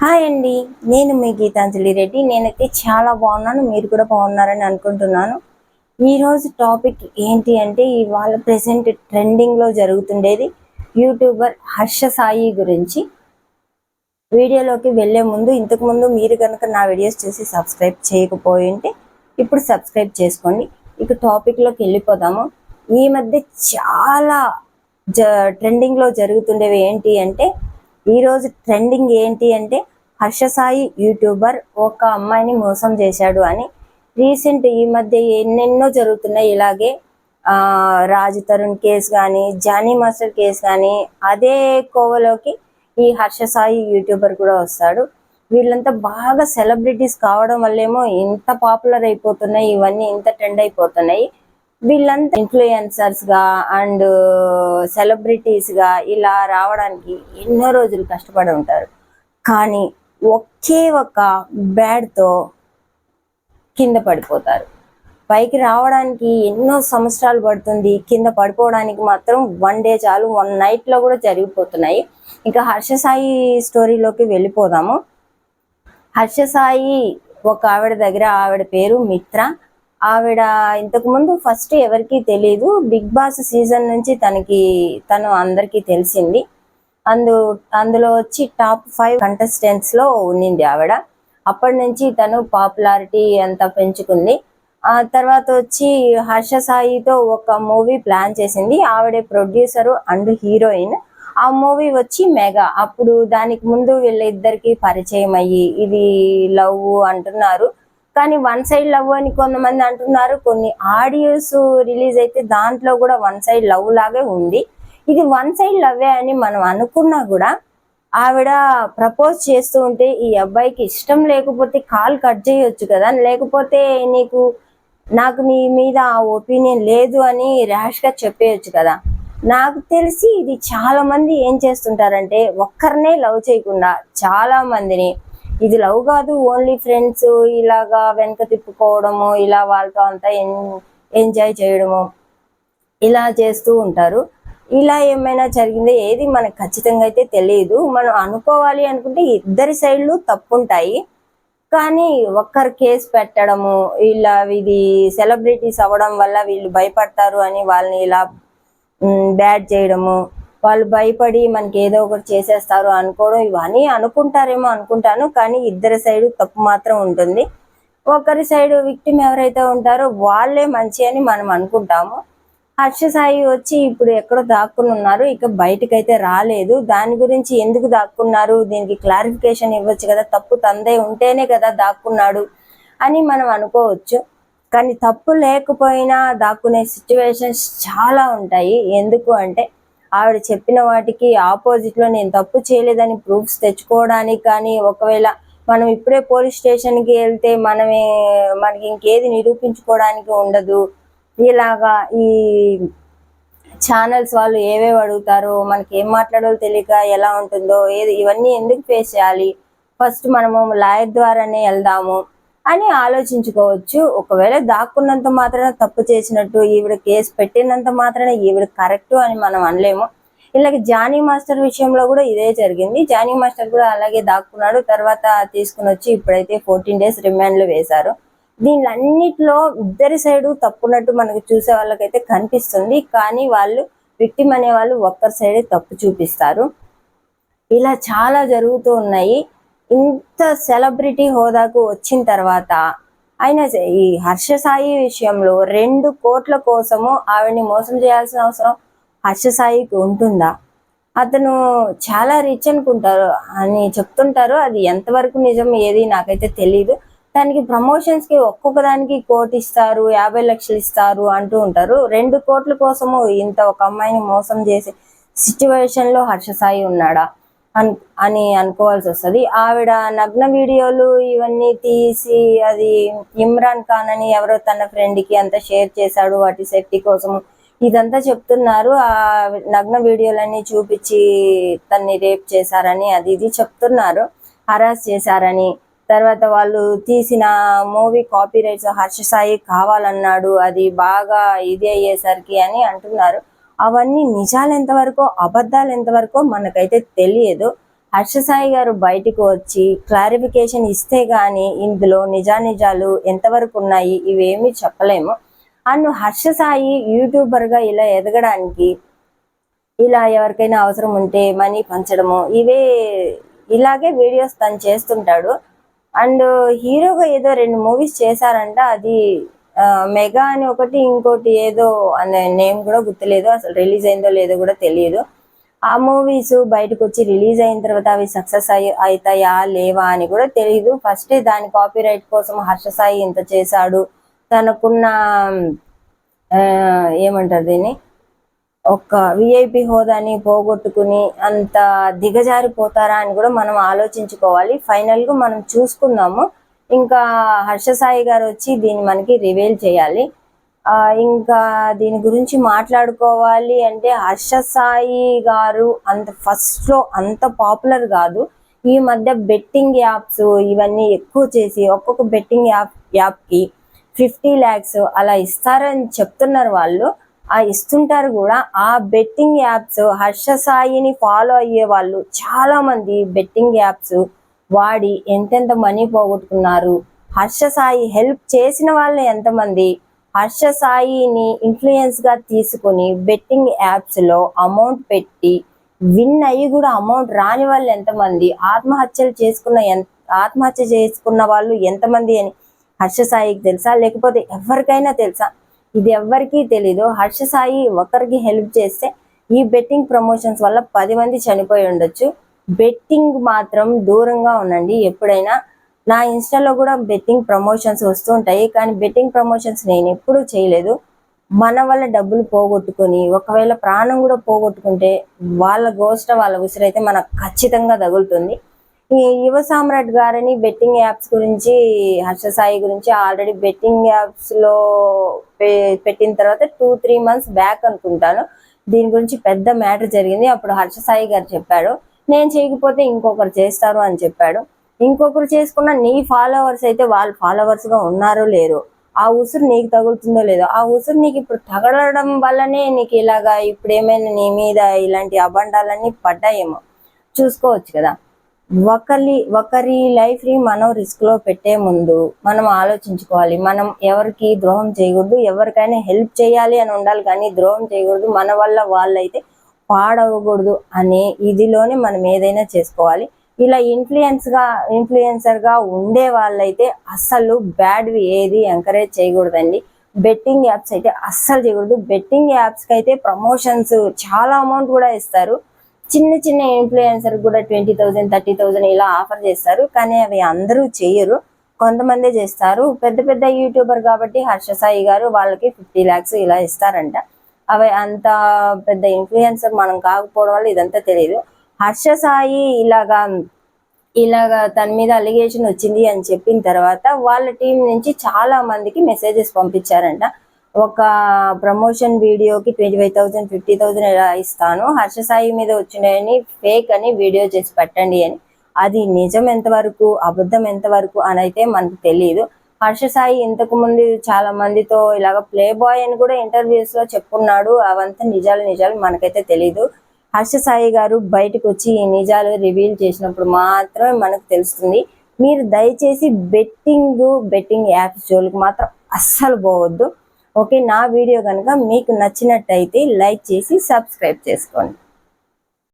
Hi అండి, నేను మీ గీతాంజలి రెడ్డి. నేనైతే చాలా బాగున్నాను, మీరు కూడా బాగున్నారని అనుకుంటున్నాను. ఈరోజు టాపిక్ ఏంటి అంటే, ఇవాళ ప్రెసెంట్ ట్రెండింగ్లో జరుగుతుండేది యూట్యూబర్ హర్ష సాయి గురించి. వీడియోలోకి వెళ్ళే ముందు, ఇంతకుముందు మీరు కనుక నా వీడియోస్ చూసి సబ్స్క్రైబ్ చేయకపోయి ఉంటే ఇప్పుడు సబ్స్క్రైబ్ చేసుకోండి. ఇక టాపిక్లోకి వెళ్ళిపోదాము. ఈ మధ్య చాలా ట్రెండింగ్లో జరుగుతుండేవి ఏంటి అంటే, ఈరోజు ట్రెండింగ్ ఏంటి అంటే, హర్ష సాయి యూట్యూబర్ ఒక అమ్మాయిని మోసం చేశాడు అని. రీసెంట్ ఈ మధ్య ఎన్నెన్నో జరుగుతున్నాయి ఇలాగే. రాజు తరుణ్ కేసు కానీ, జానీ మాస్టర్ కేసు కానీ, అదే కోవలోకి ఈ హర్ష సాయి యూట్యూబర్ కూడా వస్తాడు. వీళ్ళంతా బాగా సెలబ్రిటీస్ కావడం వల్లేమో ఇంత పాపులర్ అయిపోతున్నాయి, ఇవన్నీ ఇంత ట్రెండ్ అయిపోతున్నాయి. వీళ్ళంతా ఇన్ఫ్లుయెన్సర్స్ గా అండ్ సెలబ్రిటీస్ గా ఇలా రావడానికి ఎన్నో రోజులు కష్టపడి ఉంటారు. కానీ ఒకే ఒక బ్యాడ్తో కింద పడిపోతారు. పైకి రావడానికి ఎన్నో సంవత్సరాలు పడుతుంది, కింద పడిపోవడానికి మాత్రం 1 డే చాలు, 1 నైట్లో కూడా జరిగిపోతున్నాయి. ఇంకా హర్ష సాయి స్టోరీలోకి వెళ్ళిపోదాము. హర్ష సాయి ఒక ఆవిడ దగ్గర, ఆవిడ పేరు మిత్ర. ఆవిడ ఇంతకుముందు ఫస్ట్ ఎవరికి తెలియదు, బిగ్ బాస్ సీజన్ నుంచి తను అందరికీ తెలిసింది. అందులో వచ్చి టాప్ 5 కంటెస్టెంట్స్లో ఉన్నింది ఆవిడ. అప్పటి నుంచి తను పాపులారిటీ అంతా పెంచుకుంది. ఆ తర్వాత వచ్చి హర్ష సాయితో ఒక మూవీ ప్లాన్ చేసింది. ఆవిడే ప్రొడ్యూసరు అండ్ హీరోయిన్. ఆ మూవీ వచ్చి మెగా. అప్పుడు దానికి ముందు వీళ్ళిద్దరికి పరిచయం అయ్యి ఇది లవ్ అంటున్నారు. కానీ 1 సైడ్ లవ్ అని కొంతమంది అంటున్నారు. కొన్ని ఆడియోస్ రిలీజ్ అయితే దాంట్లో కూడా 1 సైడ్ లవ్ లాగే ఉంది. ఇది 1 సైడ్ లవ్వే అని మనం అనుకున్నా కూడా, ఆవిడ ప్రపోజ్ చేస్తూ ఉంటే ఈ అబ్బాయికి ఇష్టం లేకపోతే కాల్ కట్ చేయొచ్చు కదా, లేకపోతే నాకు నీ మీద ఆ ఒపీనియన్ లేదు అని ర్యాష్గా చెప్పేయచ్చు కదా. నాకు తెలిసి ఇది చాలా మంది ఏం చేస్తుంటారంటే, ఒక్కరినే లవ్ చేయకుండా చాలా మందిని, ఇది లవ్ కాదు ఓన్లీ ఫ్రెండ్స్, ఇలాగా వెనక తిప్పుకోవడము, ఇలా వాళ్ళతో అంతా ఎంజాయ్ చేయడము, ఇలా చేస్తూ ఉంటారు. ఇలా ఏమైనా జరిగిందో ఏది మనకు ఖచ్చితంగా అయితే తెలియదు. మనం అనుకోవాలి అనుకుంటే ఇద్దరి సైడ్లు తప్పుంటాయి. కానీ ఒక్కరు కేసు పెట్టడము, ఇది సెలబ్రిటీస్ అవ్వడం వల్ల వీళ్ళు భయపడతారు అని వాళ్ళని ఇలా బ్యాడ్ చేయడము, వాళ్ళు భయపడి మనకి ఏదో ఒకటి చేసేస్తారు అనుకోవడం, ఇవన్నీ అనుకుంటారేమో అనుకుంటాను. కానీ ఇద్దరి సైడు తప్పు మాత్రం ఉంటుంది. ఒకరి సైడు విక్టిమ్ ఎవరైతే ఉంటారో వాళ్ళే మంచి అని మనం అనుకుంటాము. హర్ష సాయి వచ్చి ఇప్పుడు ఎక్కడో దాక్కుని ఉన్నారు, ఇక బయటకైతే రాలేదు. దాని గురించి ఎందుకు దాక్కున్నారు, దీనికి క్లారిఫికేషన్ ఇవ్వచ్చు కదా, తప్పు తందే ఉంటేనే కదా దాక్కున్నాడు అని మనం అనుకోవచ్చు. కానీ తప్పు లేకపోయినా దాక్కునే సిచ్యువేషన్స్ చాలా ఉంటాయి. ఎందుకు అంటే, ఆవిడ చెప్పిన వాటికి ఆపోజిట్లో నేను తప్పు చేయలేదని ప్రూఫ్స్ తెచ్చుకోవడానికి, కానీ ఒకవేళ మనం ఇప్పుడే పోలీస్ స్టేషన్కి వెళ్తే మనకి ఇంకేది నిరూపించుకోవడానికి ఉండదు. ఇలాగా ఈ ఛానల్స్ వాళ్ళు ఏవేవి అడుగుతారో, మనకి ఏం మాట్లాడాలో తెలియక ఎలా ఉంటుందో, ఇవన్నీ ఎందుకు ఫేస్ చేయాలి, ఫస్ట్ మనము లాయర్ ద్వారానే వెళ్దాము అని ఆలోచించుకోవచ్చు. ఒకవేళ దాక్కున్నంత మాత్రాన తప్పు చేసినట్టు, ఈవిడ కేసు పెట్టినంత మాత్రాన ఈవిడ కరెక్ట్ అని మనం అనలేము. ఇలాగే జానీ మాస్టర్ విషయంలో కూడా ఇదే జరిగింది. జానీ మాస్టర్ కూడా అలాగే దాక్కున్నాడు. తర్వాత తీసుకుని వచ్చి ఇప్పుడైతే 14 days రిమాండ్లో వేశారు. దీనిలన్నిటిలో ఇద్దరి సైడు తప్పున్నట్టు మనకు చూసే వాళ్ళకైతే కనిపిస్తుంది. కానీ వాళ్ళు విక్టిమ్ అనే వాళ్ళు ఒక్కరి సైడే తప్పు చూపిస్తారు. ఇలా చాలా జరుగుతూ ఉన్నాయి. ఇంత సెలబ్రిటీ హోదాకు వచ్చిన తర్వాత అయినా ఈ హర్ష సాయి విషయంలో 2 కోట్ల కోసము ఆవిడని మోసం చేయాల్సిన అవసరం హర్ష సాయికి ఉంటుందా? అతను చాలా రిచ్ అనుకుంటారు అని చెప్తుంటారు. అది ఎంతవరకు నిజం ఏది నాకైతే తెలీదు. దానికి ప్రమోషన్స్కి ఒక్కొక్క దానికి 1 కోటి ఇస్తారు, 50 లక్షలు ఇస్తారు అంటూ ఉంటారు. 2 కోట్ల కోసము ఇంత ఒక అమ్మాయిని మోసం చేసే సిచ్యువేషన్లో హర్ష సాయి ఉన్నాడా అని అనుకోవాల్సి వస్తుంది. ఆవిడ నగ్న వీడియోలు ఇవన్నీ తీసి అది ఇమ్రాన్ ఖాన్ అని ఎవరో తన ఫ్రెండ్కి అంతా షేర్ చేశాడు, వాటి సేఫ్టీ కోసము ఇదంతా చెప్తున్నారు. ఆ నగ్న వీడియోలన్నీ చూపించి తన్ని రేప్ చేశారని అది ఇది చెప్తున్నారు, హరాస్ చేశారని. తర్వాత వాళ్ళు తీసిన movie copyright Harsha Sai కావాలన్నాడు, అది బాగా ఇది అయ్యేసరికి అని అంటున్నారు. అవన్నీ నిజాలు ఎంతవరకు అబద్ధాలు ఎంతవరకు మనకైతే తెలియదు. హర్ష సాయి గారు బయటికి వచ్చి క్లారిఫికేషన్ ఇస్తే గానీ ఇందులో నిజానిజాలు ఎంతవరకు ఉన్నాయి ఇవేమీ చెప్పలేము. అండ్ హర్ష సాయి యూట్యూబర్గా ఇలా ఎదగడానికి, ఇలా ఎవరికైనా అవసరం ఉంటే మనీ పంచడము, ఇలాగే వీడియోస్ తను చేస్తుంటాడు. అండ్ హీరోగా ఏదో 2 మూవీస్ చేశారంట. అది మెగా అని ఒకటి, ఇంకోటి ఏదో అనే నేమ్ కూడా గుర్తులేదు. అసలు రిలీజ్ అయిందో లేదో కూడా తెలియదు. ఆ మూవీస్ బయటకు వచ్చి రిలీజ్ అయిన తర్వాత అవి సక్సెస్ అవుతాయా లేవా అని కూడా తెలియదు. ఫస్టే దాని కాపీరైట్ కోసం హర్ష సాయి ఇంత చేశాడు, తనకున్న ఏమంటారు దీన్ని, ఒక విఐపి హోదాని పోగొట్టుకుని అంత దిగజారిపోతారా అని కూడా మనం ఆలోచించుకోవాలి. ఫైనల్గా మనం చూసుకుందాము. ఇంకా హర్ష సాయి గారు వచ్చి దీన్ని మనకి రివీల్ చేయాలి. ఇంకా దీని గురించి మాట్లాడుకోవాలి అంటే హర్ష సాయి గారు ఫస్ట్లో అంత పాపులర్ కాదు. ఈ మధ్య బెట్టింగ్ యాప్స్ ఇవన్నీ ఎక్కువ చేసి ఒక్కొక్క బెట్టింగ్ యాప్కి 50 lakhs అలా ఇస్తారని చెప్తున్నారు వాళ్ళు. ఇస్తుంటారు కూడా. ఆ బెట్టింగ్ యాప్స్ హర్ష సాయిని ఫాలో అయ్యే వాళ్ళు చాలా మంది బెట్టింగ్ యాప్స్ వాడి ఎంతెంత మనీ పోగొట్టుకున్నారు, హర్ష సాయి హెల్ప్ చేసిన వాళ్ళు ఎంతమంది, హర్ష సాయిని ఇన్ఫ్లుయెన్స్ గా తీసుకుని బెట్టింగ్ యాప్స్ లో అమౌంట్ పెట్టి విన్ అయ్యి కూడా అమౌంట్ రాని వాళ్ళు ఎంతమంది, ఆత్మహత్య చేసుకున్న వాళ్ళు ఎంతమంది అని హర్ష సాయికి తెలుసా? లేకపోతే ఎవరికైనా తెలుసా? ఇది ఎవ్వరికీ తెలీదు. హర్ష సాయి ఒకరికి హెల్ప్ చేస్తే ఈ బెట్టింగ్ ప్రమోషన్స్ వల్ల 10 మంది చనిపోయి ఉండొచ్చు. బెట్టింగ్ మాత్రం దూరంగా ఉండండి ఎప్పుడైనా. నా ఇన్స్టాలో కూడా బెట్టింగ్ ప్రమోషన్స్ వస్తూ ఉంటాయి, కానీ బెట్టింగ్ ప్రమోషన్స్ నేను ఎప్పుడూ చేయలేదు. మన వల్ల డబ్బులు పోగొట్టుకొని ఒకవేళ ప్రాణం కూడా పోగొట్టుకుంటే వాళ్ళ గోష్ట వాళ్ళ ఉసిరైతే మనకు ఖచ్చితంగా తగులుతుంది. ఈ యువ సామ్రాట్ గారని బెట్టింగ్ యాప్స్ గురించి, హర్ష సాయి గురించి ఆల్రెడీ బెట్టింగ్ యాప్స్ లో పెట్టిన తర్వాత 2-3 months బ్యాక్ అనుకుంటాను దీని గురించి పెద్ద మ్యాటర్ జరిగింది. అప్పుడు హర్ష సాయి గారు చెప్పాడు, నేను చేయకపోతే ఇంకొకరు చేస్తారు అని చెప్పాడు. ఇంకొకరు చేసుకున్న నీ ఫాలోవర్స్ అయితే వాళ్ళు ఫాలోవర్స్ గా ఉన్నారో లేరో, ఆ ఉసురు నీకు తగులుతుందో లేదో, ఆ ఉసురు నీకు ఇప్పుడు తగలడం వల్లనే నీకు ఇలాగా ఇప్పుడు ఏమైనా నీ మీద ఇలాంటి అబండాలన్నీ పడ్డాయేమో చూసుకోవచ్చు కదా. ఒకరి లైఫ్ ని మనం రిస్క్ లో పెట్టే ముందు మనం ఆలోచించుకోవాలి. మనం ఎవరికి ద్రోహం చేయకూడదు, ఎవరికైనా హెల్ప్ చేయాలి అని ఉండాలి, కానీ ద్రోహం చేయకూడదు. మన వల్ల వాళ్ళైతే పాడవకూడదు అనే ఇదిలోనే మనం ఏదైనా చేసుకోవాలి. ఇలా ఇన్ఫ్లుయెన్సర్ గా ఉండే వాళ్ళైతే అస్సలు బ్యాడ్వి ఏది ఎంకరేజ్ చేయకూడదండి. బెట్టింగ్ యాప్స్ అయితే అస్సలు చేయకూడదు. బెట్టింగ్ యాప్స్ కి అయితే ప్రమోషన్స్ చాలా అమౌంట్ కూడా ఇస్తారు. చిన్న ఇన్ఫ్లుయెన్సర్ కూడా 20,000 30,000 ఇలా ఆఫర్ చేస్తారు, కానీ అవి అందరూ చేయరు, కొంతమందే చేస్తారు. పెద్ద యూట్యూబర్ కాబట్టి హర్ష సాయి గారు వాళ్ళకి 50 lakhs ఇలా ఇస్తారంట. అవి అంత పెద్ద ఇన్ఫ్లుయెన్సర్ మనం కాకపోవడం వల్ల ఇదంతా తెలియదు. హర్ష సాయి ఇలాగా తన మీద అలిగేషన్ వచ్చింది అని చెప్పిన తర్వాత వాళ్ళ టీం నుంచి చాలా మందికి మెసేజెస్ పంపించారంట. ఒక ప్రమోషన్ వీడియోకి 25,000 50,000 ఇలా ఇస్తాను, హర్ష సాయి మీద వచ్చినాయని ఫేక్ అని వీడియో చేసి పెట్టండి అని. అది నిజం ఎంతవరకు అబద్ధం ఎంతవరకు అని అయితే మనకు తెలియదు. హర్ష సాయి ఇంతకు ముందు చాలా మందితో ఇలాగ ప్లే బాయ్ అని కూడా ఇంటర్వ్యూస్ లో చెప్పుకున్నాడు. అవంతా నిజాలు మనకైతే తెలీదు. హర్ష సాయి గారు బయటకు వచ్చి ఈ నిజాలు రివీల్ చేసినప్పుడు మాత్రమే మనకు తెలుస్తుంది. మీరు దయచేసి బెట్టింగ్ యాప్స్ జోలికి మాత్రం అస్సలు పోవద్దు. ఓకే, నా వీడియో కనుక మీకు నచ్చినట్టయితే లైక్ చేసి సబ్స్క్రైబ్ చేసుకోండి.